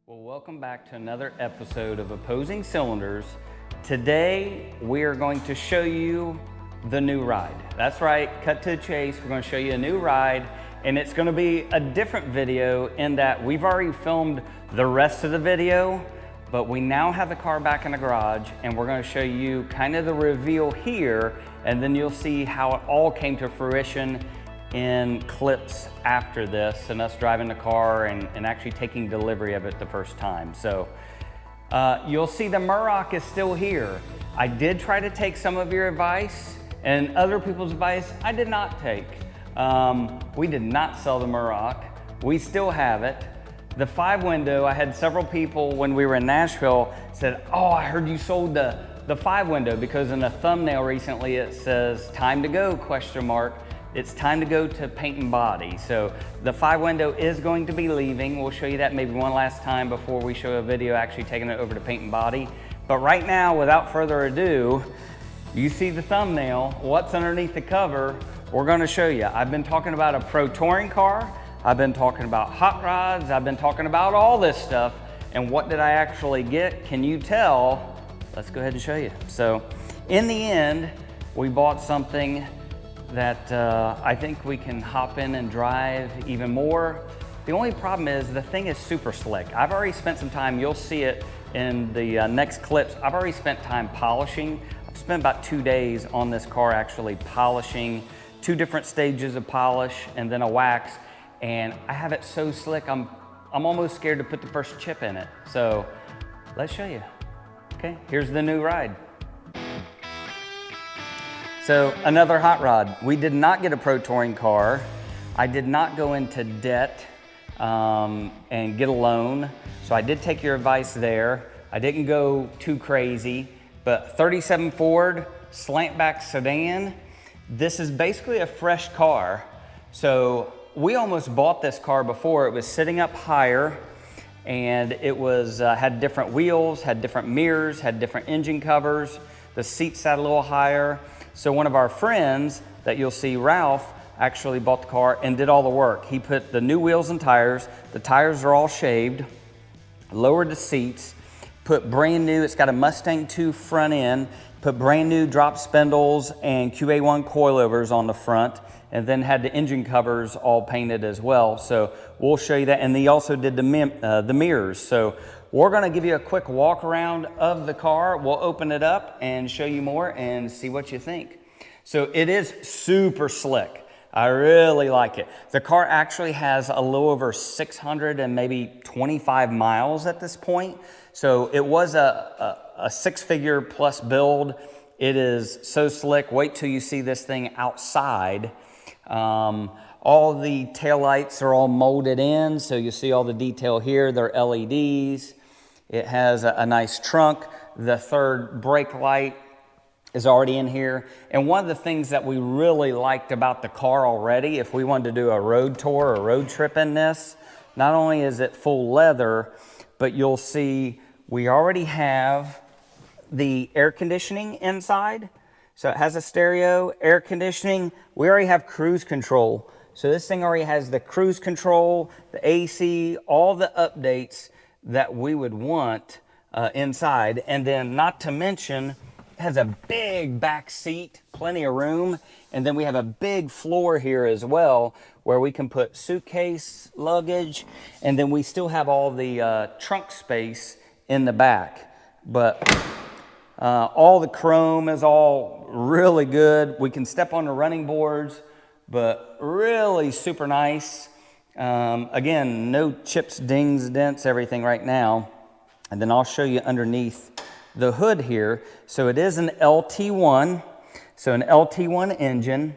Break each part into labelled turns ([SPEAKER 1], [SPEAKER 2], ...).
[SPEAKER 1] Well, welcome back to another episode of Opposing Cylinders. Today, we are going to show you the new ride. That's right, cut to the chase. We're going to show you a new ride, and it's going to be a different video in that we've already filmed the rest of the video, but we now have the car back in the garage, and we're going to show you kind of the reveal here, and then you'll see how it all came to fruition in clips after this and us driving the car and actually taking delivery of it the first time. So you'll see the Murrock is still here. I did try to take some of your advice and other people's advice I did not take. We did not sell the Murrock. We still have it. The 5-window, I had several people when we were in Nashville said, oh, I heard you sold the 5-window, because in a thumbnail recently it says time to go, question mark. It's time to go to paint and body. So the 5-window is going to be leaving. We'll show you that maybe one last time before we show a video actually taking it over to paint and body. But right now, without further ado, you see the thumbnail, what's underneath the cover, we're gonna show you. I've been talking about a pro touring car, I've been talking about hot rods, I've been talking about all this stuff, and what did I actually get? Can you tell? Let's go ahead and show you. So in the end, we bought something that I think we can hop in and drive even more. The only problem is the thing is super slick. I've already spent some time, you'll see it in the next clips, I've already spent time polishing. I've spent about 2 days on this car actually polishing, 2 different stages of polish and then a wax, and I have it so slick, I'm almost scared to put the first chip in it. So let's show you. Okay, here's the new ride. So another hot rod. We did not get a pro touring car. I did not go into debt and get a loan. So I did take your advice there. I didn't go too crazy, but 37 Ford, slant back sedan. This is basically a fresh car. So we almost bought this car before. It was sitting up higher, and it was had different wheels, had different mirrors, had different engine covers. The seats sat a little higher. So one of our friends that you'll see, Ralph, actually bought the car and did all the work. He put the new wheels and tires. The tires are all shaved, lowered the seats, put brand new, it's got a Mustang 2 front end, put brand new drop spindles and QA1 coilovers on the front, and then had the engine covers all painted as well. So we'll show you that. And he also did the mirrors. So we're gonna give you a quick walk around of the car. We'll open it up and show you more and see what you think. So it is super slick. I really like it. The car actually has a little over 600 and maybe 25 miles at this point. So it was a 6-figure plus build. It is so slick. Wait till you see this thing outside. All the taillights are all molded in, so you see all the detail here. They're LEDs. It has a nice trunk. The third brake light is already in here. And one of the things that we really liked about the car already, if we wanted to do a road tour or road trip in this, not only is it full leather, but you'll see we already have the air conditioning inside. So it has a stereo, air conditioning. We already have cruise control. So this thing already has the cruise control, the AC, all the updates that we would want inside. And then not to mention, it has a big back seat, plenty of room. And then we have a big floor here as well, where we can put suitcase, luggage, and then we still have all the trunk space in the back. But all the chrome is all really good. We can step on the running boards, but really super nice. Again, no chips, dings, dents, everything right now. And then I'll show you underneath the hood here. So it is an LT1, so an LT1 engine.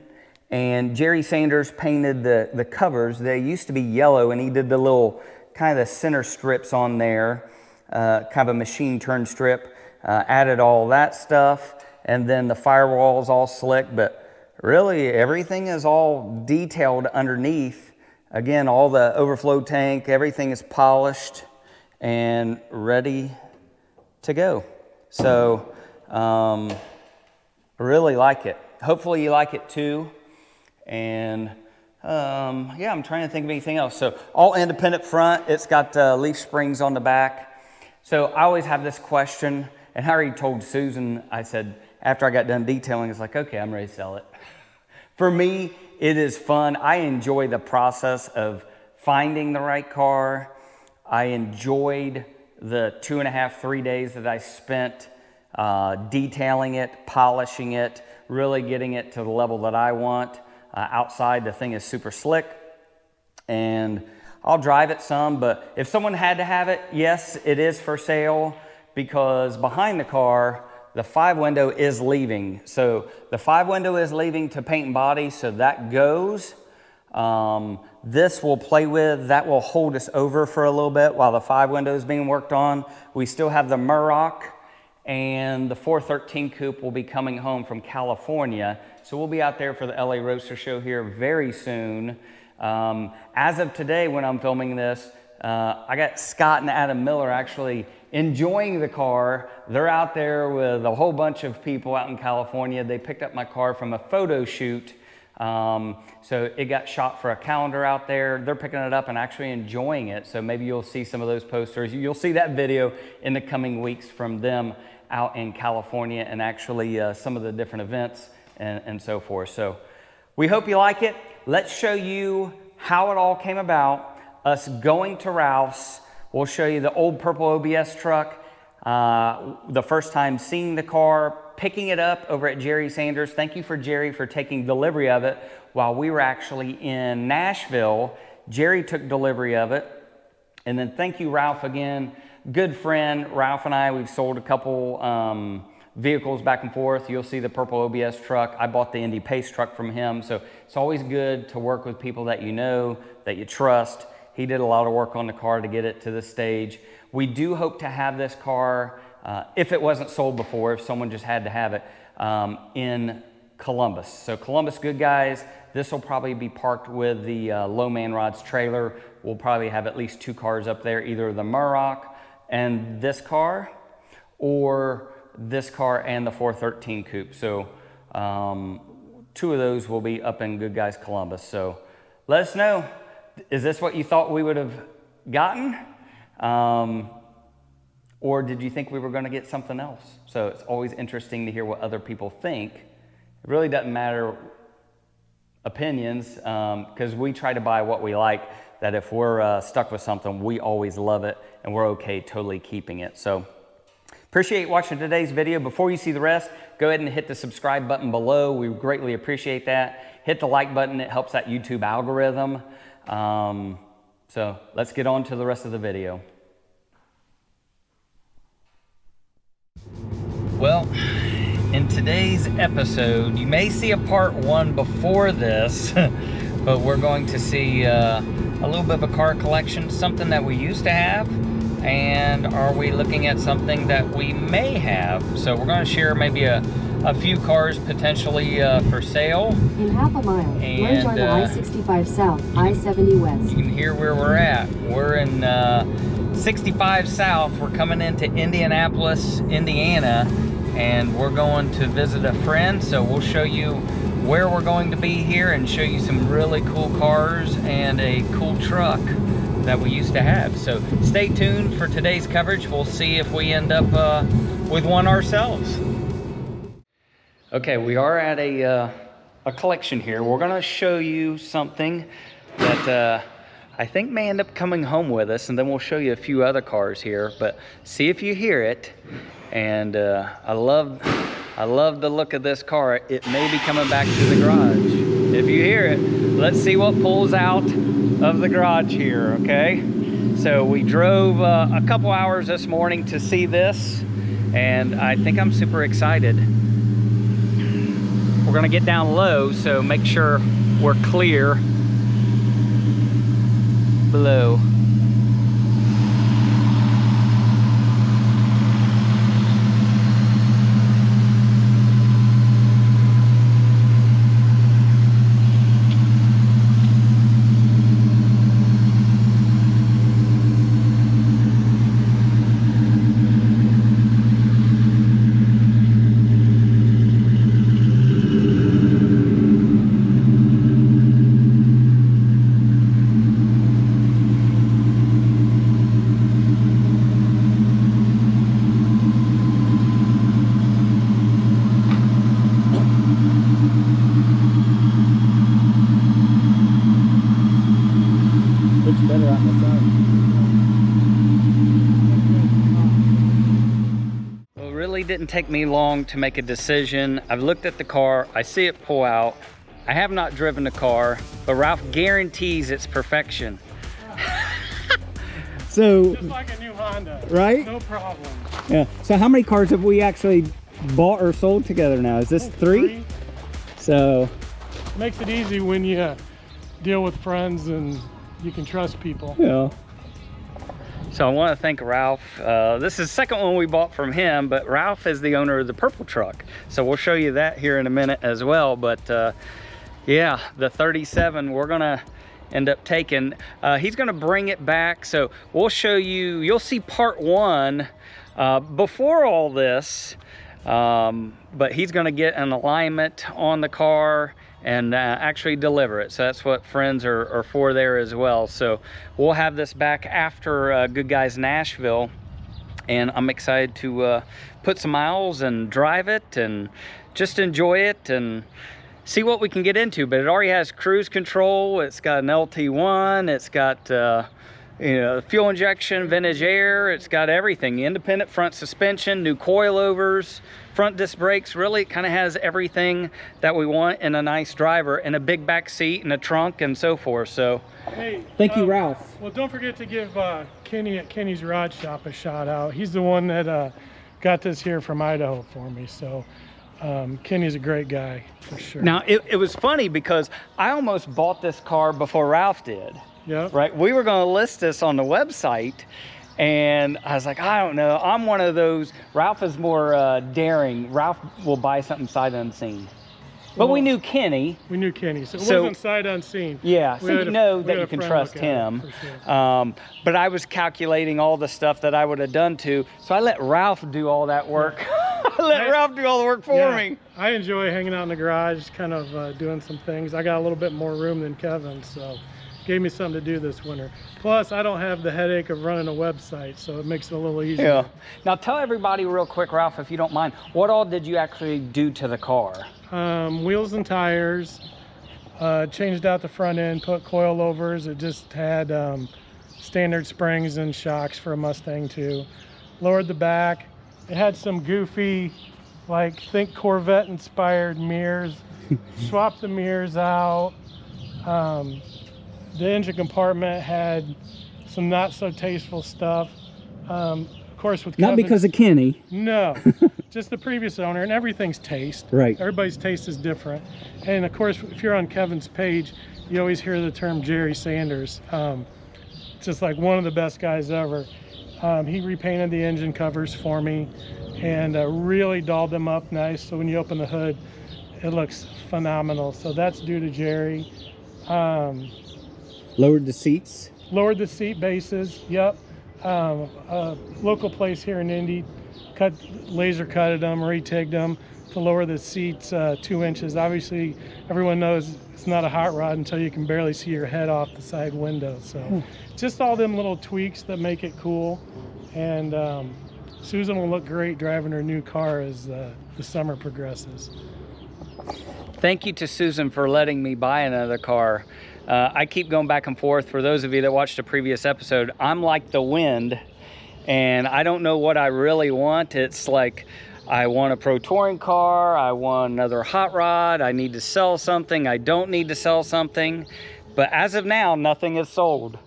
[SPEAKER 1] And Jerry Sanders painted the covers. They used to be yellow, and he did the little kind of center strips on there, kind of a machine turn strip. Added all that stuff, and then the firewall's all slick, but really everything is all detailed underneath. Again, all the overflow tank, everything is polished and ready to go. So I really like it. Hopefully you like it too. And Yeah, I'm trying to think of anything else. So all independent front. It's got leaf springs on the back. So I always have this question, and I already told Susan, I said, after I got done detailing, it's like, okay, I'm ready to sell it. For me, it is fun. I enjoy the process of finding the right car. I enjoyed the 2.5, 3 days that I spent detailing it, polishing it, really getting it to the level that I want. Outside, the thing is super slick, and I'll drive it some, but if someone had to have it, yes, it is for sale, because behind the car, the 5-window is leaving. So the 5-window is leaving to paint and body, so that goes. This we'll play with. That will hold us over for a little bit while the 5-window is being worked on. We still have the Murrock, and the 413 coupe will be coming home from California. So we'll be out there for the LA Roadster Show here very soon. As of today, when I'm filming this, I got Scott and Adam Miller actually enjoying the car. They're out there with a whole bunch of people out in California. They picked up my car from a photo shoot. So it got shot for a calendar out there. They're picking it up and actually enjoying it. So maybe you'll see some of those posters. You'll see that video in the coming weeks from them out in California, and actually some of the different events and so forth. So we hope you like it. Let's show you how it all came about. Us going to Ralph's. We'll show you the old purple OBS truck. The first time seeing the car, picking it up over at Jerry Sanders. Thank you for Jerry for taking delivery of it while we were actually in Nashville. Jerry took delivery of it. And then thank you, Ralph, again. Good friend. Ralph and I, we've sold a couple vehicles back and forth. You'll see the purple OBS truck. I bought the Indy Pace truck from him. So it's always good to work with people that you know, that you trust. He did a lot of work on the car to get it to this stage. We do hope to have this car, if it wasn't sold before, if someone just had to have it, in Columbus. So Columbus, good guys. This will probably be parked with the Low Man Rods trailer. We'll probably have at least 2 cars up there, either the Murrock and this car, or this car and the 413 coupe. So 2 of those will be up in Good Guys Columbus. So let us know. Is this what you thought we would have gotten? Or did you think we were going to get something else? So it's always interesting to hear what other people think. It really doesn't matter opinions, because we try to buy what we like, that if we're stuck with something, we always love it, and we're okay totally keeping it. So appreciate watching today's video. Before you see the rest, go ahead and hit the subscribe button below. We greatly appreciate that. Hit the like button. It helps that YouTube algorithm. So let's get on to the rest of the video. Well, in today's episode, you may see a part 1 before this, but we're going to see a little bit of a car collection, something that we used to have, and are we looking at something that we may have. So we're going to share maybe a few cars potentially for sale.
[SPEAKER 2] In half a mile, merge on I-65 South, I-70 West.
[SPEAKER 1] You can hear where we're at. We're in 65 South. We're coming into Indianapolis, Indiana, and we're going to visit a friend. So we'll show you where we're going to be here and show you some really cool cars and a cool truck that we used to have. So stay tuned for today's coverage. We'll see if we end up with one ourselves. Okay, we are at a collection here. We're gonna show you something that I think may end up coming home with us, and then we'll show you a few other cars here, but see if you hear it. And I love the look of this car. It may be coming back to the garage. If you hear it, let's see what pulls out of the garage here, okay? So we drove a couple hours this morning to see this, and I think I'm super excited. We're gonna get down low, so make sure we're clear below. really didn't take me long to make a decision. I've looked at the car, I see it pull out. I have not driven the car, but Ralph guarantees its perfection.
[SPEAKER 3] So,
[SPEAKER 4] Just like a new Honda.
[SPEAKER 3] right?
[SPEAKER 4] No problem.
[SPEAKER 3] Yeah. So how many cars have we actually bought or sold together now? Is this three? So
[SPEAKER 4] Makes it easy when you deal with friends and you can trust people.
[SPEAKER 3] yeah.
[SPEAKER 1] So I want to thank Ralph. This is the second one we bought from him, but Ralph is the owner of the purple truck. So we'll show you that here in a minute as well. But yeah, the 37 we're gonna end up taking. He's gonna bring it back. So we'll show you, you'll see part one before all this. But he's gonna get an alignment on the car and actually deliver it. So that's what friends are for there as well. So we'll have this back after Good Guys Nashville, and I'm excited to put some miles and drive it and just enjoy it and see what we can get into. But it already has cruise control, it's got an LT1, it's got you know, fuel injection, vintage air, it's got everything. Independent front suspension, new coilovers, front disc brakes. Really, it kind of has everything that we want in a nice driver, and a big back seat and a trunk and so forth. So
[SPEAKER 4] Hey,
[SPEAKER 3] Thank you, Ralph.
[SPEAKER 4] Well, don't forget to give Kenny at Kenny's Rod Shop a shout out. He's the one that got this here from Idaho for me. So Kenny's a great guy for sure.
[SPEAKER 1] now it was funny because I almost bought this car before Ralph did.
[SPEAKER 4] Yeah.
[SPEAKER 1] Right, we were going to list this on the website, and I was like, I don't know, I'm one of those. Ralph is more daring. Ralph will buy something sight unseen, but we
[SPEAKER 4] Well,
[SPEAKER 1] knew Kenny.
[SPEAKER 4] We knew Kenny, so it
[SPEAKER 1] So-
[SPEAKER 4] wasn't sight unseen.
[SPEAKER 1] Yeah,
[SPEAKER 4] We
[SPEAKER 1] so
[SPEAKER 4] had
[SPEAKER 1] you
[SPEAKER 4] a-
[SPEAKER 1] know
[SPEAKER 4] we
[SPEAKER 1] that
[SPEAKER 4] had
[SPEAKER 1] you
[SPEAKER 4] a
[SPEAKER 1] can
[SPEAKER 4] friend
[SPEAKER 1] trust
[SPEAKER 4] look at it,
[SPEAKER 1] him.
[SPEAKER 4] for sure.
[SPEAKER 1] But I was calculating all the stuff that I would have done too, so I let Ralph do all that work. I let Ralph do all the work for
[SPEAKER 4] Yeah,
[SPEAKER 1] me.
[SPEAKER 4] I enjoy hanging out in the garage, kind of doing some things. I got a little bit more room than Kevin, so gave me something to do this winter. Plus, I don't have the headache of running a website, so it makes it a little easier.
[SPEAKER 1] Yeah. Now tell everybody real quick, Ralph, if you don't mind, what all did you actually do to the car?
[SPEAKER 4] Wheels and tires, changed out the front end, put coilovers. It just had standard springs and shocks for a Mustang too. Lowered the back. It had some goofy, like, think Corvette inspired mirrors. Swapped the mirrors out. The engine compartment had some not so tasteful stuff. Of course, with
[SPEAKER 3] Not
[SPEAKER 4] Kevin,
[SPEAKER 3] because of Kenny.
[SPEAKER 4] no, just the previous owner, and everything's taste.
[SPEAKER 3] Right.
[SPEAKER 4] Everybody's taste is different. And of course, if you're on Kevin's page, you always hear the term Jerry Sanders. Just like one of the best guys ever. He repainted the engine covers for me and really dolled them up nice. So when you open the hood, it looks phenomenal. So that's due to Jerry.
[SPEAKER 3] Lowered the seats.
[SPEAKER 4] Lowered the seat bases. Yep. A local place here in Indy laser cutted them, retigged them to lower the seats 2 inches. Obviously, everyone knows it's not a hot rod until you can barely see your head off the side window. So just all them little tweaks that make it cool. And Susan will look great driving her new car as the summer progresses.
[SPEAKER 1] Thank you to Susan for letting me buy another car. I keep going back and forth. For those of you that watched a previous episode, I'm like the wind, and I don't know what I really want. It's like, I want a pro touring car, I want another hot rod, I need to sell something, I don't need to sell something. But as of now, nothing is sold.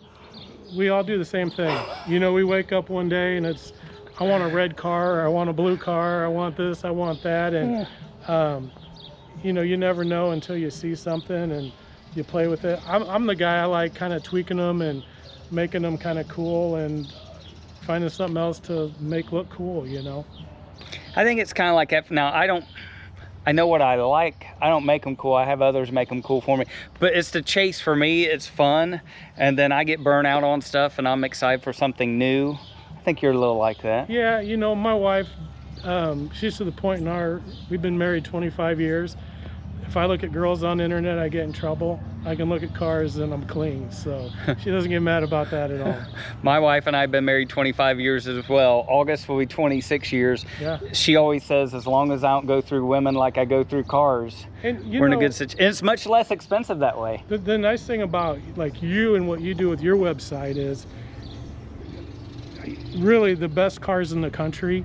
[SPEAKER 4] We all do the same thing. You know, we wake up one day and it's, I want a red car, or I want a blue car, or I want this, I want that. And, you know, you never know until you see something and you play with it. I'm the guy, I like kind of tweaking them and making them kind of cool and finding something else to make look cool, you know?
[SPEAKER 1] I think it's kind of like that. Now, I know what I like. I don't make them cool. I have others make them cool for me. But it's the chase for me. It's fun. And then I get burnt out on stuff and I'm excited for something new. I think you're a little like that.
[SPEAKER 4] Yeah, you know, my wife, she's to the point in we've been married 25 years. If I look at girls on the internet, I get in trouble. I can look at cars and I'm clean. So she doesn't get mad about that at all.
[SPEAKER 1] My wife and I have been married 25 years as well. August will be 26 years.
[SPEAKER 4] Yeah.
[SPEAKER 1] She always says, as long as I don't go through women like I go through cars,
[SPEAKER 4] And
[SPEAKER 1] we're in a good situation. It's much less expensive that way.
[SPEAKER 4] The nice thing about like you and what you do with your website is really the best cars in the country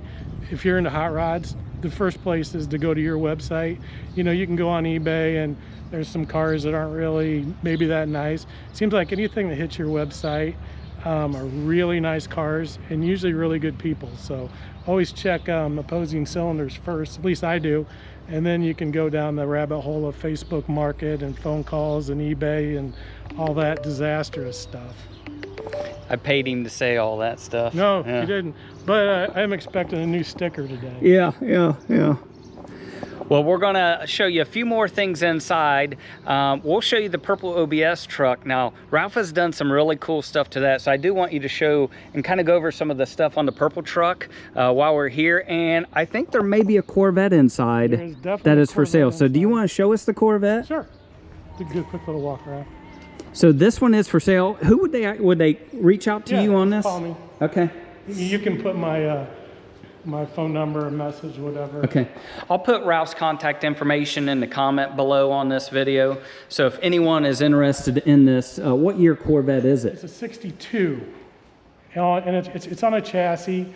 [SPEAKER 4] if you're into hot rods, the first place is to go to your website. You know, you can go on eBay and there's some cars that aren't really maybe that nice. It seems like anything that hits your website are really nice cars and usually really good people. So always check opposing cylinders first, at least I do. And then you can go down the rabbit hole of Facebook Market and phone calls and eBay and all that disastrous stuff.
[SPEAKER 1] I paid him to say all that stuff.
[SPEAKER 4] No, you didn't. But I'm expecting a new sticker today.
[SPEAKER 3] Yeah.
[SPEAKER 1] Well, we're gonna show you a few more things inside. We'll show you the purple OBS truck. Now, Ralph has done some really cool stuff to that, so I do want you to show and kind of go over some of the stuff on the purple truck while we're here. And I think there may be a Corvette inside that is for sale. So do you want to show us the Corvette?
[SPEAKER 4] Sure. Do a quick little walk around.
[SPEAKER 3] So this one is for sale. Who would they reach out to you on this?
[SPEAKER 4] Call me.
[SPEAKER 3] Okay.
[SPEAKER 4] You can put my my phone number, message, whatever.
[SPEAKER 1] Okay. I'll put Ralph's contact information in the comment below on this video. So if anyone is interested in this, what year Corvette is it?
[SPEAKER 4] It's a 62, and it's on a chassis.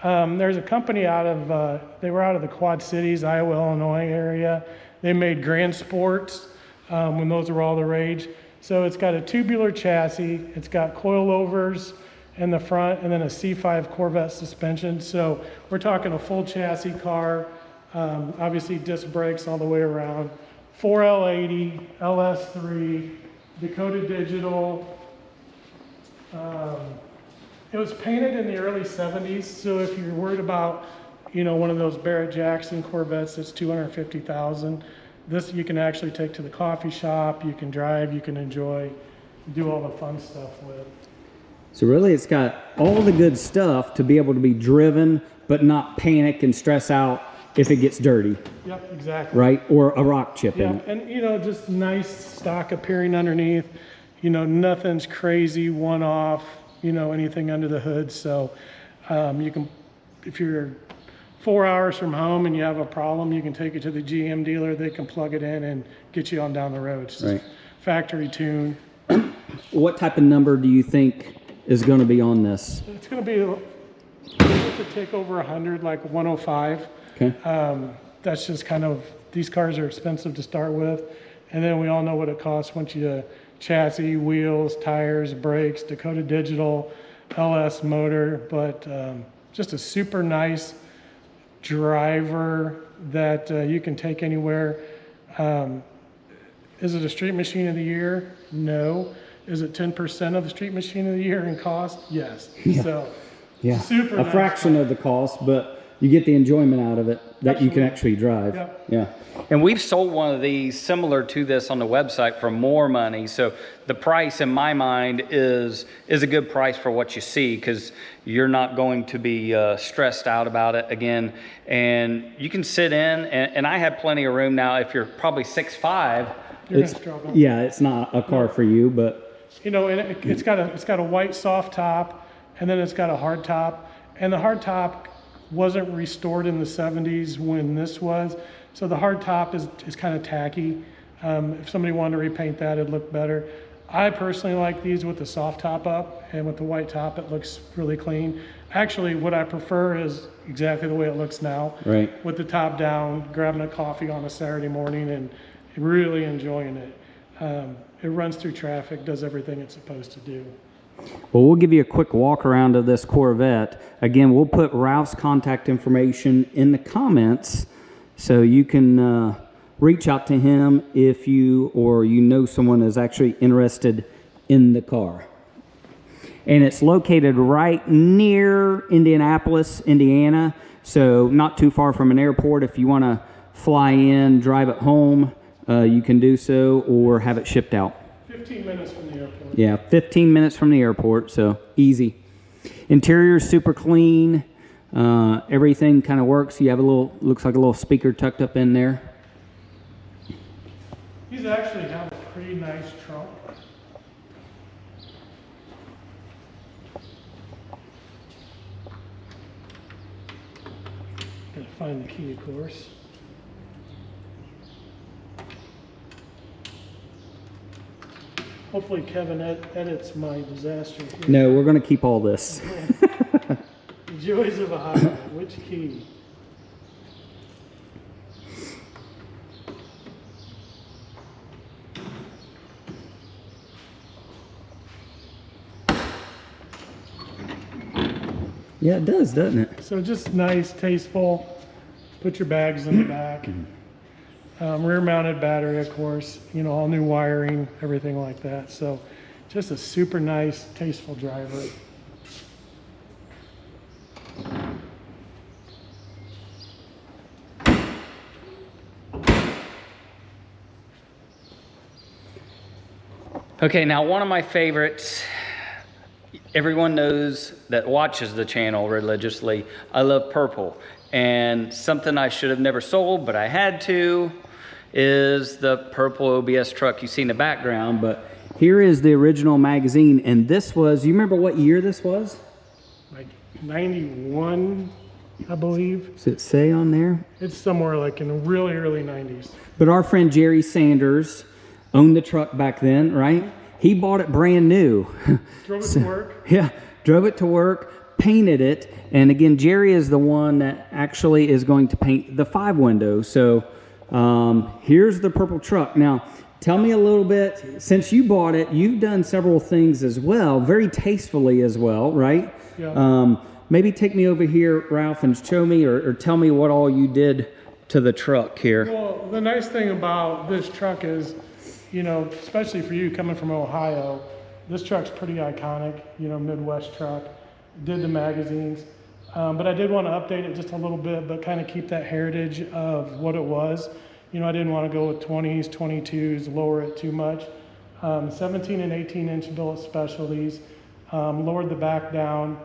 [SPEAKER 4] There's a company out of, they were out of the Quad Cities, Iowa, Illinois area. They made Grand Sports when those were all the rage. So it's got a tubular chassis, it's got coilovers in the front, and then a C5 Corvette suspension. So we're talking a full chassis car, obviously disc brakes all the way around, 4L80, LS3, Dakota Digital. It was painted in the early 70s, so if you're worried about, you know, one of those Barrett-Jackson Corvettes that's $250,000, this you can actually take to the coffee shop, you can drive, you can enjoy, do all the fun stuff with.
[SPEAKER 3] So really it's got all the good stuff to be able to be driven, but not panic and stress out if it gets dirty.
[SPEAKER 4] Yep, exactly.
[SPEAKER 3] Right? Or a rock chip in
[SPEAKER 4] Yep,
[SPEAKER 3] it.
[SPEAKER 4] and you know, just nice stock appearing underneath. You know, nothing's crazy, one-off, you know, anything under the hood. So you can, if you're 4 hours from home and you have a problem, you can take it to the GM dealer. They can plug it in and get you on down the road. It's just factory tune.
[SPEAKER 3] What type of number do you think is going to be on this?
[SPEAKER 4] It's going to be, it's to take over 100, like 105.
[SPEAKER 3] Okay.
[SPEAKER 4] That's just kind of, these cars are expensive to start with. And then we all know what it costs once you chassis, wheels, tires, brakes, Dakota Digital, LS motor, but just a super nice driver that you can take anywhere. Is it a street machine of the year? No. Is it 10% of the street machine of the year in cost? Yes.
[SPEAKER 3] Yeah.
[SPEAKER 4] So
[SPEAKER 3] super a nice fraction car of the cost, but you get the enjoyment out of it that Absolutely. You can actually drive.
[SPEAKER 4] Yep.
[SPEAKER 3] Yeah.
[SPEAKER 1] And we've sold one of these similar to this on the website for more money. So the price in my mind is a good price for what you see, because you're not going to be stressed out about it again. And you can sit in, and I have plenty of room now. If you're probably 6'5",
[SPEAKER 3] yeah, it's not a car for you, but
[SPEAKER 4] you know, and it's got a white soft top, and then it's got a hard top, and the hard top wasn't restored in the 70s when this was, so the hard top is kind of tacky. If somebody wanted to repaint that, it'd look better. I personally like these with the soft top up, and with the white top it looks really clean. Actually, what I prefer is exactly the way it looks now,
[SPEAKER 3] right,
[SPEAKER 4] with the top down, grabbing a coffee on a Saturday morning and really enjoying it. It runs through traffic, does everything it's supposed to do.
[SPEAKER 3] Well, we'll give you a quick walk around of this Corvette. Again, we'll put Ralph's contact information in the comments so you can reach out to him if you or you know someone is actually interested in the car. And it's located right near Indianapolis, Indiana, so not too far from an airport. If you want to fly in, drive it home, you can do so, or have it shipped out.
[SPEAKER 4] 15 minutes from the airport.
[SPEAKER 3] Yeah, 15 minutes from the airport, so easy. Interior is super clean. Everything kind of works. You have a little, looks like a little speaker tucked up in there.
[SPEAKER 4] These actually have a pretty nice trunk. Gotta find the key, of course. Hopefully Kevin edits my disaster here.
[SPEAKER 3] No, we're going to keep all this.
[SPEAKER 4] You Joys of a hot rod. Which key?
[SPEAKER 3] Yeah, it does, doesn't it?
[SPEAKER 4] So just nice, tasteful. Put your bags in the back. Rear mounted battery, of course, you know, all new wiring, everything like that. So just a super nice, tasteful driver.
[SPEAKER 1] Okay, now one of my favorites, everyone knows that watches the channel religiously, I love purple. And something I should have never sold, but I had to, is the purple OBS truck you see in the background.
[SPEAKER 3] But here is the original magazine, and this was, you remember what year this was?
[SPEAKER 4] Like 91, I believe.
[SPEAKER 3] Does it say on there?
[SPEAKER 4] It's somewhere like in the really early 90s.
[SPEAKER 3] But our friend Jerry Sanders owned the truck back then, right? He bought it brand new.
[SPEAKER 4] Drove it to work.
[SPEAKER 3] Yeah, drove it to work, painted it, and again, Jerry is the one that actually is going to paint the 5 windows. So here's the purple truck. Now, tell me a little bit, since you bought it, you've done several things as well, very tastefully as well, right?
[SPEAKER 4] Yeah.
[SPEAKER 3] Maybe take me over here, Ralph, and show me or tell me what all you did to the truck here.
[SPEAKER 4] Well, the nice thing about this truck is, you know, especially for you coming from Ohio, this truck's pretty iconic, you know, Midwest truck. Did the magazines. But I did want to update it just a little bit, but kind of keep that heritage of what it was. You know, I didn't want to go with 20s, 22s, lower it too much. 17 and 18 inch billet specialties. Lowered the back down,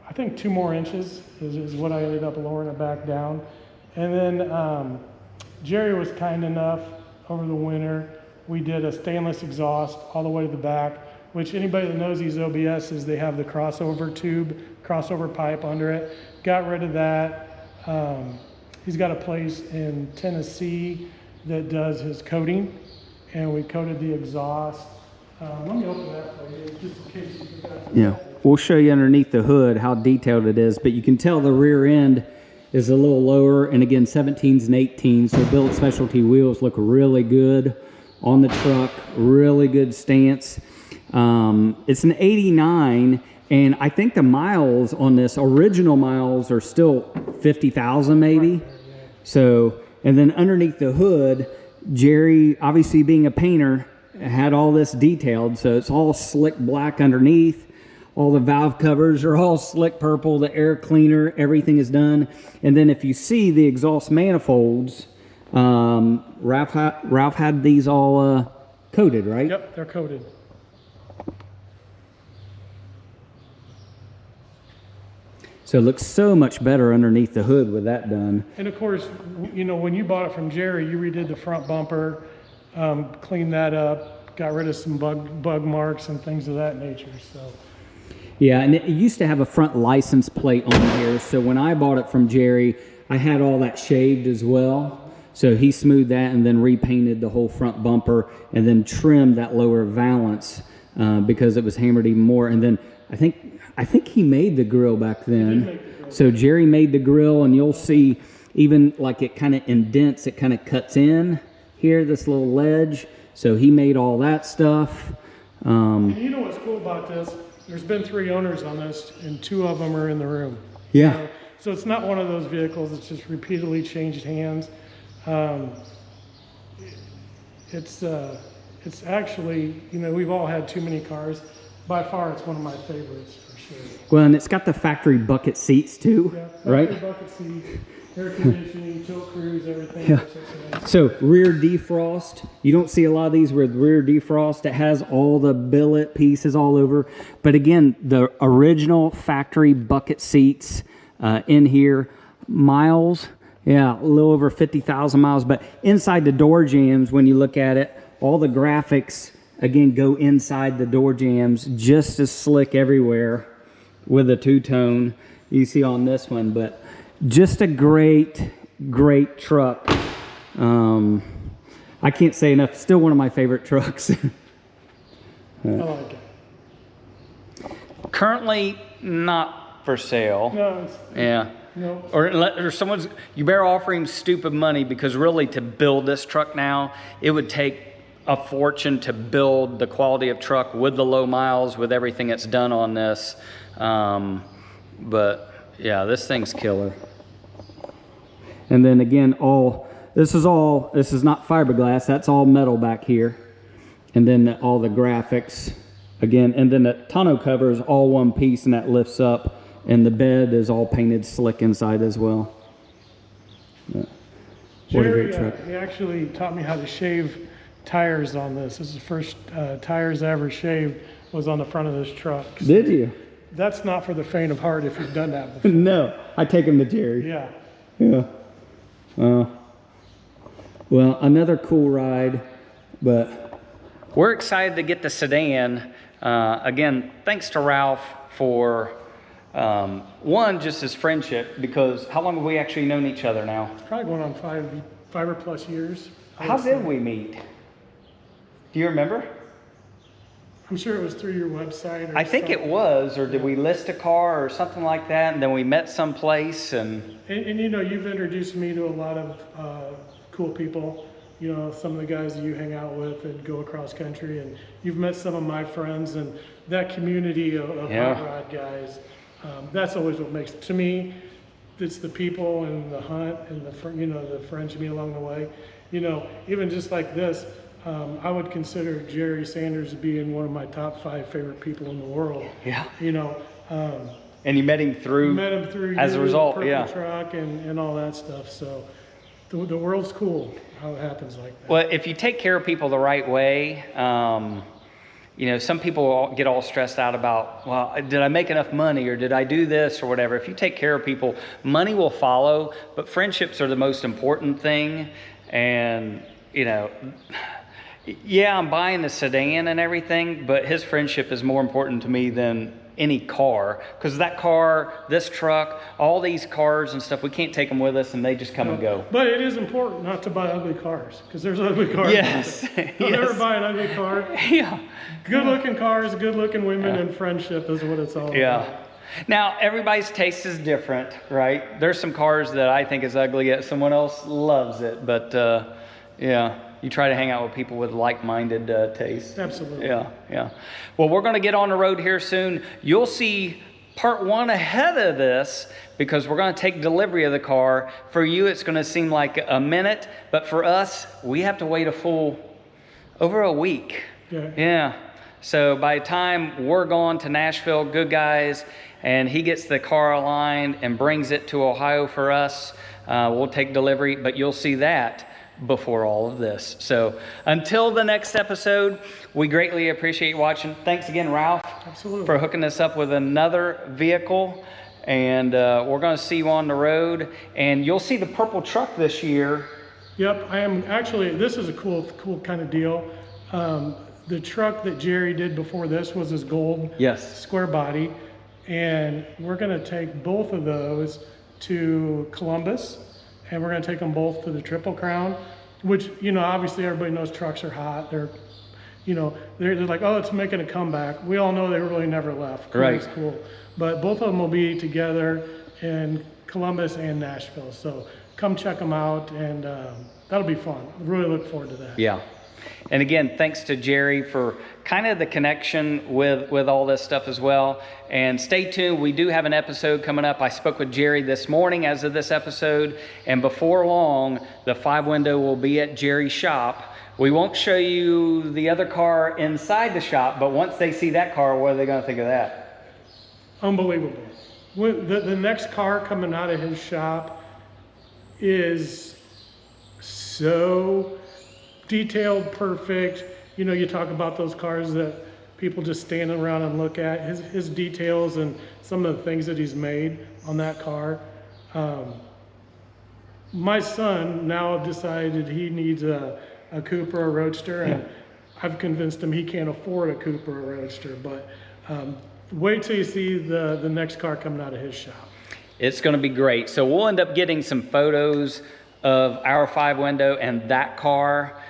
[SPEAKER 4] I think 2 more inches is what I ended up lowering it back down. And then Jerry was kind enough over the winter. We did a stainless exhaust all the way to the back, which anybody that knows these OBSs, they have the crossover tube, crossover pipe under it. Got rid of that. He's got a place in Tennessee that does his coating, and we coated the exhaust. Let me open that for you, just in case you forgot.
[SPEAKER 3] Yeah, we'll show you underneath the hood how detailed it is, but you can tell the rear end is a little lower, and again, 17s and 18s, so billet specialty wheels look really good on the truck, really good stance. It's an 89, and I think the miles on this, original miles, are still 50,000 maybe. So, and then underneath the hood, Jerry, obviously being a painter, had all this detailed, so it's all slick black underneath. All the valve covers are all slick purple, the air cleaner, everything is done. And then if you see the exhaust manifolds, Ralph had these all coated, right?
[SPEAKER 4] Yep, they're coated.
[SPEAKER 3] So it looks so much better underneath the hood with that done.
[SPEAKER 4] And of course, you know, when you bought it from Jerry, you redid the front bumper, cleaned that up, got rid of some bug marks and things of that nature. So.
[SPEAKER 3] Yeah, and it used to have a front license plate on here. So when I bought it from Jerry, I had all that shaved as well. So he smoothed that and then repainted the whole front bumper and then trimmed that lower valance because it was hammered even more. And then I think he made the grill back then. So Jerry made the grill, and you'll see even like it kind of indents, it kind of cuts in here, this little ledge. So he made all that stuff.
[SPEAKER 4] And you know what's cool about this? There's been 3 owners on this, and 2 of them are in the room.
[SPEAKER 3] Yeah.
[SPEAKER 4] So it's not one of those vehicles that's just repeatedly changed hands. It's actually, you know, we've all had too many cars. By far, it's one of my favorites for sure.
[SPEAKER 3] Well, and it's got the factory bucket seats too,
[SPEAKER 4] Yeah,
[SPEAKER 3] right?
[SPEAKER 4] bucket seats, air conditioning, tilt cruise, everything.
[SPEAKER 3] Yeah. So rear defrost, you don't see a lot of these with rear defrost. It has all the billet pieces all over. But again, the original factory bucket seats in here. Miles, yeah, a little over 50,000 miles. But inside the door jambs, when you look at it, all the graphics, again, go inside the door jambs, just as slick everywhere with a 2-tone you see on this one. But just a great truck. I can't say enough. Still one of my favorite trucks.
[SPEAKER 4] I like it.
[SPEAKER 1] Currently not for sale.
[SPEAKER 4] No, it's,
[SPEAKER 1] Yeah.
[SPEAKER 4] no.
[SPEAKER 1] Or someone's, you better offer him stupid money, because really to build this truck now, it would take a fortune to build the quality of truck with the low miles, with everything that's done on this. But yeah, this thing's killer.
[SPEAKER 3] And then again, this is not fiberglass, that's all metal back here. And then all the graphics again, and then the tonneau cover is all one piece, and that lifts up, and the bed is all painted slick inside as well. Yeah. What a great truck.
[SPEAKER 4] He actually taught me how to shave tires on this. This is the first tires I ever shaved, was on the front of this truck.
[SPEAKER 3] Did you?
[SPEAKER 4] That's not for the faint of heart if you've done that before.
[SPEAKER 3] No, I take him to Jerry.
[SPEAKER 4] Yeah.
[SPEAKER 3] Yeah. Well, another cool ride, but
[SPEAKER 1] We're excited to get the sedan. Again, thanks to Ralph for, one, just his friendship, because how long have we actually known each other now?
[SPEAKER 4] Probably going on five or plus years.
[SPEAKER 1] How did we meet? Do you remember?
[SPEAKER 4] I'm sure it was through your website. Or
[SPEAKER 1] I think it was, or did we list a car or something like that, and then we met someplace and...
[SPEAKER 4] And you know, you've introduced me to a lot of cool people. You know, some of the guys that you hang out with and go across country, and you've met some of my friends, and that community of hot rod guys. That's always what makes, to me, it's the people and the hunt and the friends you meet along the way. You know, even just like this, I would consider Jerry Sanders being one of my top 5 favorite people in the world.
[SPEAKER 1] Yeah.
[SPEAKER 4] You know.
[SPEAKER 1] And you met him through... as a result,
[SPEAKER 4] Purple Truck and all that stuff. So the world's cool how it happens like that.
[SPEAKER 1] Well, if you take care of people the right way, you know, some people get all stressed out about, well, did I make enough money, or did I do this or whatever? If you take care of people, money will follow, but friendships are the most important thing. And, you know, yeah, I'm buying the sedan and everything, but his friendship is more important to me than any car, because that car, this truck, all these cars and stuff, we can't take them with us, and they just come and go.
[SPEAKER 4] But it is important not to buy ugly cars, because there's ugly cars.
[SPEAKER 1] Yes.
[SPEAKER 4] Don't ever buy an ugly car.
[SPEAKER 1] Yeah.
[SPEAKER 4] Good looking cars, good looking women, and friendship is what it's all about.
[SPEAKER 1] Yeah. Now, everybody's taste is different, right? There's some cars that I think is ugly, yet someone else loves it. But yeah, you try to hang out with people with like-minded tastes.
[SPEAKER 4] Absolutely.
[SPEAKER 1] Yeah. Well, we're going to get on the road here soon. You'll see part 1 ahead of this, because we're going to take delivery of the car. For you, it's going to seem like a minute, but for us, we have to wait over a week. Yeah. So by the time we're gone to Nashville, good guys, and he gets the car aligned and brings it to Ohio for us, we'll take delivery, but you'll see that before all of this. So until the next episode, we greatly appreciate you watching. Thanks again, Ralph.
[SPEAKER 4] Absolutely.
[SPEAKER 1] For hooking us up with another vehicle. And we're going to see you on the road. And you'll see the purple truck this year.
[SPEAKER 4] Yep, I am actually, this is a cool kind of deal. The truck that Jerry did before this was his gold square body. And we're going to take both of those to Columbus, and we're going to take them both to the Triple Crown, which, you know, obviously everybody knows trucks are hot. They're, you know, they're like, oh, it's making a comeback. We all know they really never left.
[SPEAKER 1] Right.
[SPEAKER 4] It's cool. But both of them will be together in Columbus and Nashville. So come check them out, and that'll be fun. I really look forward to that.
[SPEAKER 1] Yeah. And again, thanks to Jerry for kind of the connection with all this stuff as well. And stay tuned. We do have an episode coming up. I spoke with Jerry this morning as of this episode. And before long, the 5-window will be at Jerry's shop. We won't show you the other car inside the shop, but once they see that car, what are they going to think of that?
[SPEAKER 4] Unbelievable. The next car coming out of his shop is so detailed, perfect. You know, you talk about those cars that people just stand around and look at. His details and some of the things that he's made on that car. My son now decided he needs a coupe or a roadster, and I've convinced him he can't afford a coupe or a roadster. But wait till you see the next car coming out of his shop.
[SPEAKER 1] It's going to be great. So we'll end up getting some photos of our 5-window and that car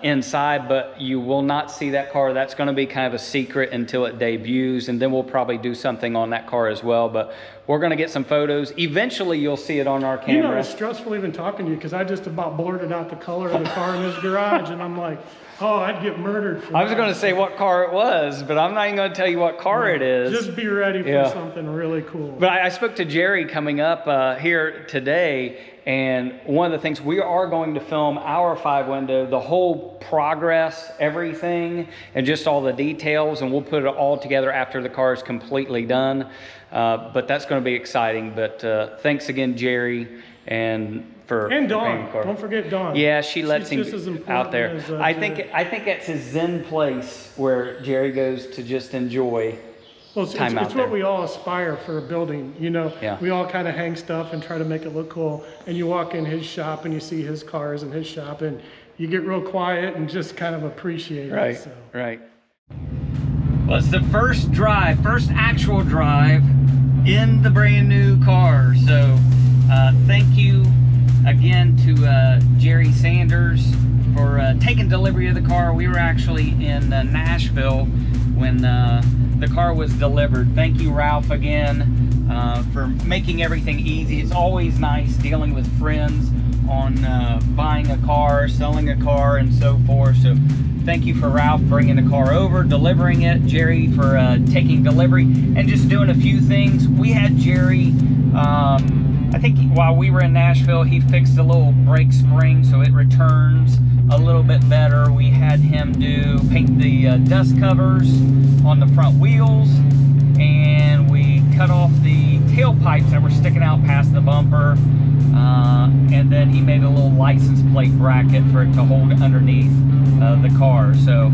[SPEAKER 1] inside, but you will not see that car. That's going to be kind of a secret until it debuts, and then we'll probably do something on that car as well. But we're going to get some photos. Eventually, you'll see it on our camera.
[SPEAKER 4] You know, it's stressful even talking to you because I just about blurted out the color of the car in his garage, and I'm like, oh, I'd get murdered for
[SPEAKER 1] I was going to say what car it was, but I'm not even going to tell you what car it is.
[SPEAKER 4] Just be ready for something really cool.
[SPEAKER 1] But I spoke to Jerry coming up here today, and one of the things, we are going to film our 5-window, the whole progress, everything, and just all the details, and we'll put it all together after the car is completely done. But that's going to be exciting. But thanks again, Jerry, and
[SPEAKER 4] Dawn. Don't forget Dawn.
[SPEAKER 1] Yeah, she lets him
[SPEAKER 4] just as important
[SPEAKER 1] out there.
[SPEAKER 4] as,
[SPEAKER 1] I think it's his zen place where Jerry goes to just enjoy.
[SPEAKER 4] Well, it's what we all aspire for a building, you know.
[SPEAKER 1] Yeah.
[SPEAKER 4] We all kind of hang stuff and try to make it look cool. And you walk in his shop and you see his cars in his shop, and you get real quiet and just kind of appreciate it. So.
[SPEAKER 1] Right. Well, it's the first actual drive in the brand new car. So thank you again to Jerry Sanders for taking delivery of the car. We were actually in Nashville when the car was delivered. Thank you, Ralph, again for making everything easy. It's always nice dealing with friends on buying a car, selling a car, and so forth. So thank you for Ralph bringing the car over, delivering it, Jerry for taking delivery, and just doing a few things. We had Jerry, I think while we were in Nashville, he fixed a little brake spring so it returns a little bit better. We had him paint the dust covers on the front wheels, and we cut off the tailpipes that were sticking out past the bumper, and then he made a little license plate bracket for it to hold underneath the car. So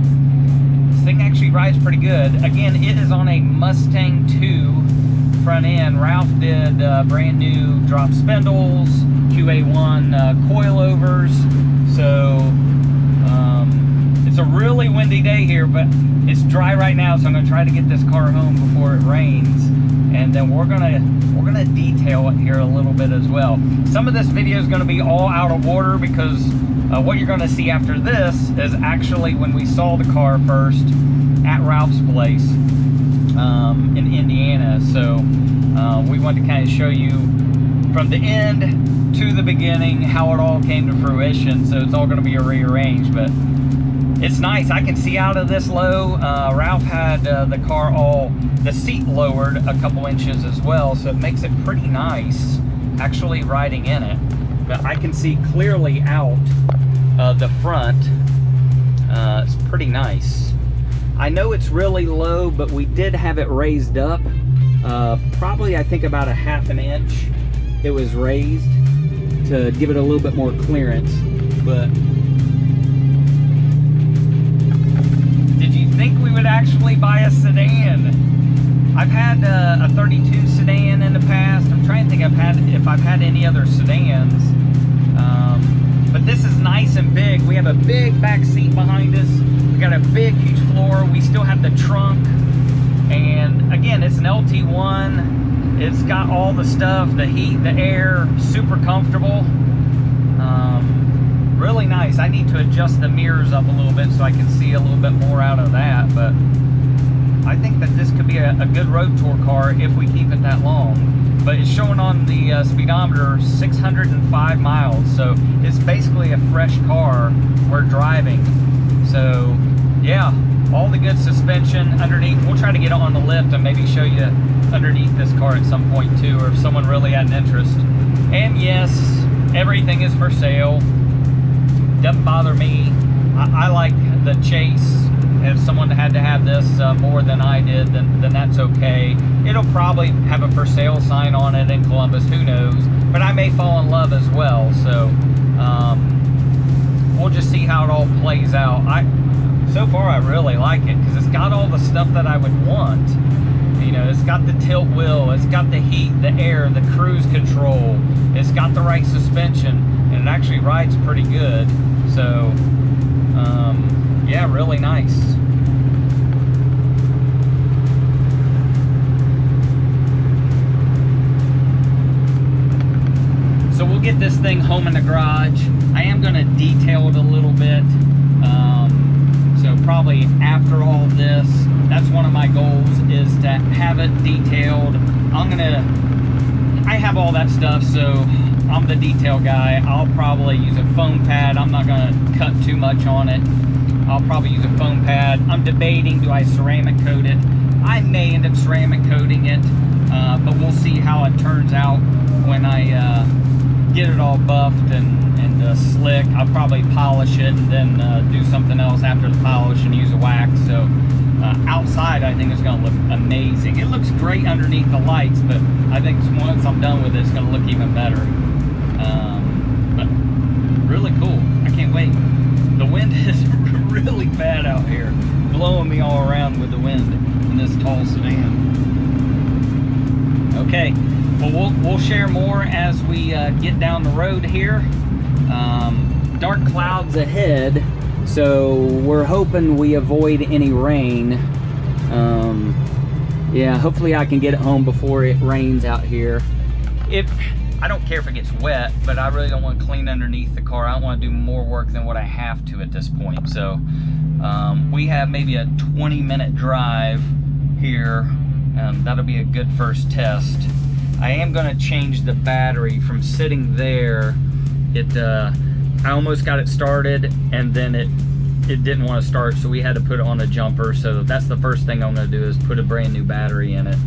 [SPEAKER 1] this thing actually rides pretty good. Again, it is on a Mustang 2 front end. Ralph did brand new drop spindles, QA1 coilovers. So it's a really windy day here, but it's dry right now, so I'm going to try to get this car home before it rains, and then we're gonna detail it here a little bit as well. Some of this video is going to be all out of order because what you're going to see after this is actually when we saw the car first at Ralph's place in Indiana. So we wanted to kind of show you from the end to the beginning how it all came to fruition. So it's all going to be rearranged, but it's nice. I can see out of this low. Ralph had the seat lowered a couple inches as well, so it makes it pretty nice actually riding in it. But I can see clearly out the front. It's pretty nice. I know it's really low, but we did have it raised up. Probably I think about a ½ an inch it was raised to give it a little bit more clearance. But did you think we would actually buy a sedan? I've had a 32 sedan in the past. I'm trying to think if I've had any other sedans. But this is nice and big. We have a big back seat behind us. We got a big, huge floor. We still have the trunk. And again, it's an LT1. It's got all the stuff, the heat, the air, super comfortable. Really nice. I need to adjust the mirrors up a little bit so I can see a little bit more out of that. But I think that this could be a good road tour car if we keep it that long. But it's showing on the speedometer 605 miles. So it's basically a fresh car we're driving. So yeah, all the good suspension underneath. We'll try to get on the lift and maybe show you underneath this car at some point too, or if someone really had an interest. And yes, everything is for sale. Doesn't bother me. I like the Chase. If someone had to have this more than I did, then that's okay. It'll probably have a for sale sign on it in Columbus, who knows. But I may fall in love as well. So we'll just see how it all plays out. So far I really like it because it's got all the stuff that I would want. You know, it's got the tilt wheel, it's got the heat, the air, the cruise control, it's got the right suspension, and it actually rides pretty good. So yeah, really nice. So we'll get this thing home in the garage. I am going to detail it a little bit. So probably after all this, that's one of my goals, is to have it detailed. I have all that stuff, so I'm the detail guy. I'll probably use a foam pad. I'm not gonna cut too much on it. I'll probably use a foam pad. I'm debating, do I ceramic coat it? I may end up ceramic coating it, but we'll see how it turns out when I get it all buffed and slick. I'll probably polish it and then do something else after the polish and use a wax. So outside, I think it's gonna look amazing. It looks great underneath the lights, but I think once I'm done with it, it's gonna look even better. But really cool. I can't wait. The wind is really bad out here, blowing me all around with the wind in this tall sedan. Okay, well, we'll share more as we get down the road here. Dark clouds ahead, so we're hoping we avoid any rain. Yeah, hopefully I can get it home before it rains out here. I don't care if it gets wet, but I really don't want to clean underneath the car. I don't want to do more work than what I have to at this point. So we have maybe a 20-minute drive here. That'll be a good first test. I am going to change the battery from sitting there. I almost got it started, and then it didn't want to start, so we had to put it on a jumper. So that's the first thing I'm going to do, is put a brand new battery in it,